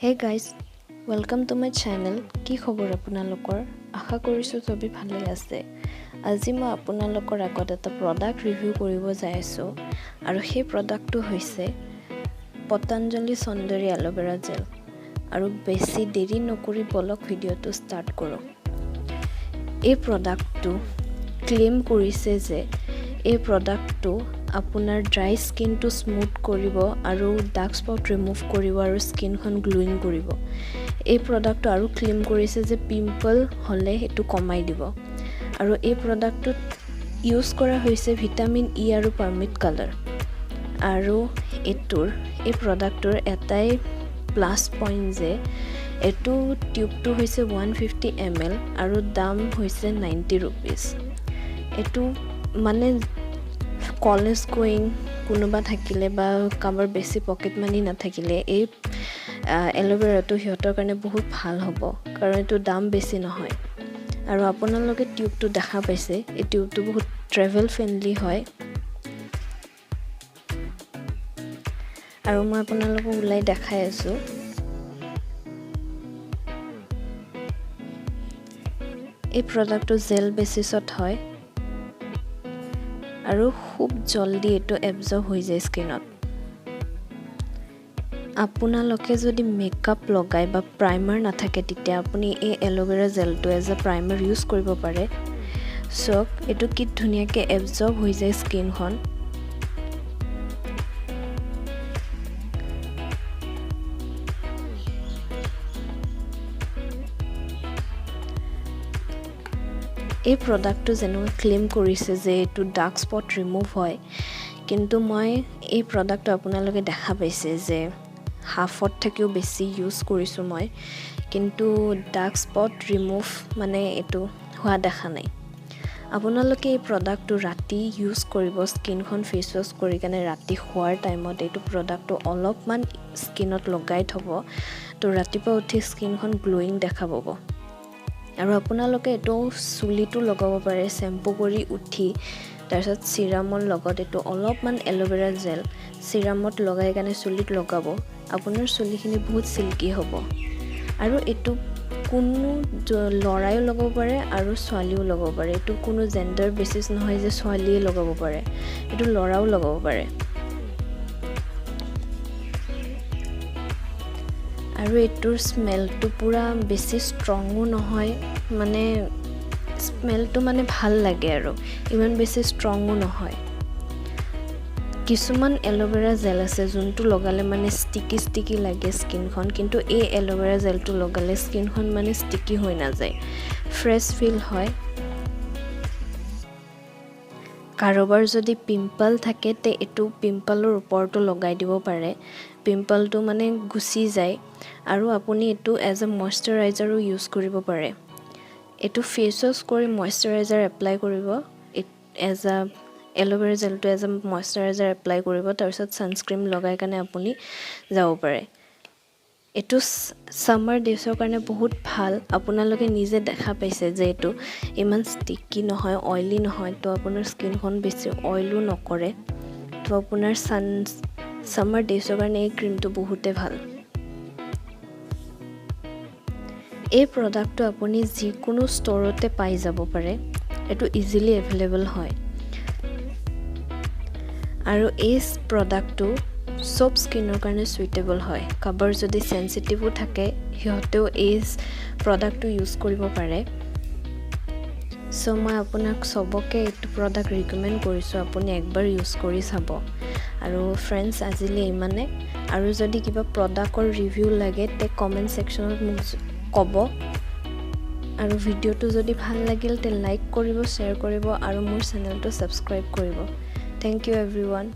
Hey guys, welcome to my channel. কি খবৰ আপোনালোকৰ? আশা কৰিছো সবে ভালে আছে। আজি মই আপোনালোকৰ আগত এটা প্ৰডাক্ট ৰিভিউ কৰিব যাই আছো আৰু সেই প্ৰডাক্টটো হৈছে Pantanjali সৌন্দৰ্য এল'ভেৰা Vera জেল। আৰু বেছি দেৰি নকৰি বলক ভিডিওটো ষ্টাৰ্ট কৰো। এই প্ৰডাক্টটো ক্লেম কৰিছে যে এই প্ৰডাক্টটো আপোনাৰ ড্ৰাই স্কিনটো স্মুথ কৰিব আৰু ডাৰ্ক স্পট ৰিমুভ কৰিব আৰু স্কিনখন গ্লোইং কৰিব। এই প্ৰডাক্টটো আৰু ক্লেম কৰিছে যে পিম্পল হলে এটো কমাই দিব। আৰু এই প্ৰডাক্টটোত ইউজ কৰা হৈছে ভিটামিন ই আৰু পাৰ্মিট কালাৰ। আৰু এই প্ৰডাক্টৰ এটাই প্লাস পইণ্ট যে এটো টিউবটো হৈছে 150 ml আৰু দাম হৈছে 90 rupees। এটো মানে কলেজ গোয়িং কোনোবা থাকিলে বা কামৰ বেছি পকেট মানি নাথাকিলে এই এল'ভেৰাটো হিহঁতৰ কাৰণে বহুত ভাল হ'ব কাৰণ এটো দাম বেছি নহয়। আৰু আপোনালোকে টিউবটো দেখা পাইছে এই টিউবটো বহুত ট্ৰেভেল ফ্ৰেন্ডলি হয়। আৰু মই আপোনালোকক উলাই দেখাই আছো। এই প্ৰডাক্টটো জেল বেসিছত হয় আৰু খুব জলদি এটো এবজৰ্ব হৈ যায় স্কিনত। আপোনালোকে যদি মেকআপ লগাই বা প্ৰাইমাৰ নাথাকে তেতিয়া আপুনি এই এল'ভেৰা জেলটো এজ আ প্ৰাইমাৰ ইউজ কৰিব পাৰে। সো এটো কি ধুনিয়াকে এবজৰ্ব হৈ যায় স্কিনখন। এই প্ৰডাক্টটো যেনো ক্লেম কৰিছে যে এটো ডাৰ্ক স্পট ৰিমুভ হয়, কিন্তু মই এই প্ৰডাক্টটো আপোনালোকে দেখা পাইছে যে হাফত থাকিও বেছি ইউজ কৰিছো মই, কিন্তু ডাৰ্ক স্পট ৰিমুভ মানে এটো হোৱা দেখা নাই। আপোনালোকে এই প্ৰডাক্টটো ৰাতি ইউজ কৰিব স্কিনখন ফেস ওয়াশ কৰি কেনে ৰাতি হোৱাৰ টাইমত এইটো প্ৰডাক্টটো অলপমান স্কিনত লগাই থব তো ৰাতিপুৱা উঠি স্কিনখন গ্লোইং দেখা পাব। আৰু আপোনালোকে এটো চুলিটো লগাব পাৰে শ্যাম্পু কৰি উঠি তাৰছত সিৰামৰ লগত এটো অলপমান এল'ভেৰা জেল সিৰামত লগাই কেনে চুলিত লগাব। আপোনাৰ চুলিখিনি বহুত সিল্কি হ'ব। আৰু এটো কোনো লৰায়ো লগাব পাৰে আৰু ছোৱালীও লগাব পাৰে। এটো কোনো জেন্ডাৰ বেসিস নহয় যে ছোৱালীয়ে লগাব পাৰে, এটো লৰাও লগাব পাৰে। আৰু এটোৰ স্মেলটো পুৰা বেছি ষ্ট্ৰংও নহয়, মানে স্মেলটো মানে ভাল লাগে আৰু ইমান বেছি ষ্ট্ৰংও নহয়। কিছুমান এল'ভেৰা জেল আছে যোনটো লগালে মানে ষ্টিকি লাগে স্কিনখন, কিন্তু এই এল'ভেৰা জেলটো লগালে স্কিনখন মানে ষ্টিকি হৈ নাযায়, ফ্ৰেছ ফিল হয়। কাৰোবাৰ যদি পিম্পল থাকে তে এটো পিম্পলৰ ওপৰটো লগাই দিব পাৰে, পিম্পলটো মানে গুচি যায়। আৰু আপুনি এটো এজ আ ময়শ্চাৰাইজাৰো ইউজ কৰিব পাৰে। এটো ফেস ওয়াশ কৰি ময়শ্চাৰাইজাৰ এপ্লাই কৰিব, এজ আ এল'ভেৰা জেলটো এজ আ ময়শ্চাৰাইজাৰ এপ্লাই কৰিব, তাৰপিছত সানস্ক্ৰীন লগাই কেনে আপুনি যাব পাৰে। এটো সামাৰ ডেছৰ কাৰণে বহুত ভাল। আপোনালোকে নিজে দেখা পাইছে যে এটো ইমান ষ্টিকি নহয়, অইলি নহয়, তো আপোনাৰ স্কিনখন বেছি অইলো নকৰে। তো আপোনাৰ সামাৰ ডেছৰ কাৰণে এই ক্ৰীমটো বহুতে ভাল। এই প্ৰডাক্টটো আপুনি যিকোনো ষ্টৰতে পাই যাব পাৰে, এটো ইজিলি এভেইলেবল হয়। আৰু এই প্ৰডাক্টটো সব স্কিনৰ কাৰণে সুইটেবল হয়। কাবাৰ যদি সেনসিটিভো থাকে হিহঁতেও এই প্ৰডাক্টটো ইউজ কৰিব পাৰে। সো মই আপোনাক সবকে এইটো প্ৰডাক্ট ৰিকমেন্ড কৰিছো, আপুনি একবাৰ ইউজ কৰি চাব। আৰু ফ্ৰেন্ডছ আজিলে ইমানে। আৰু যদি কিবা প্ৰডাক্টৰ ৰিভিউ লাগে তে কমেন্ট সেকশনত মোক ক'ব। আৰু ভিডিওটো যদি ভাল লাগিল তে লাইক কৰিব, শ্বেয়াৰ কৰিব আৰু মোৰ চেনেলটো সাবস্ক্ৰাইব কৰিব। Thank you everyone.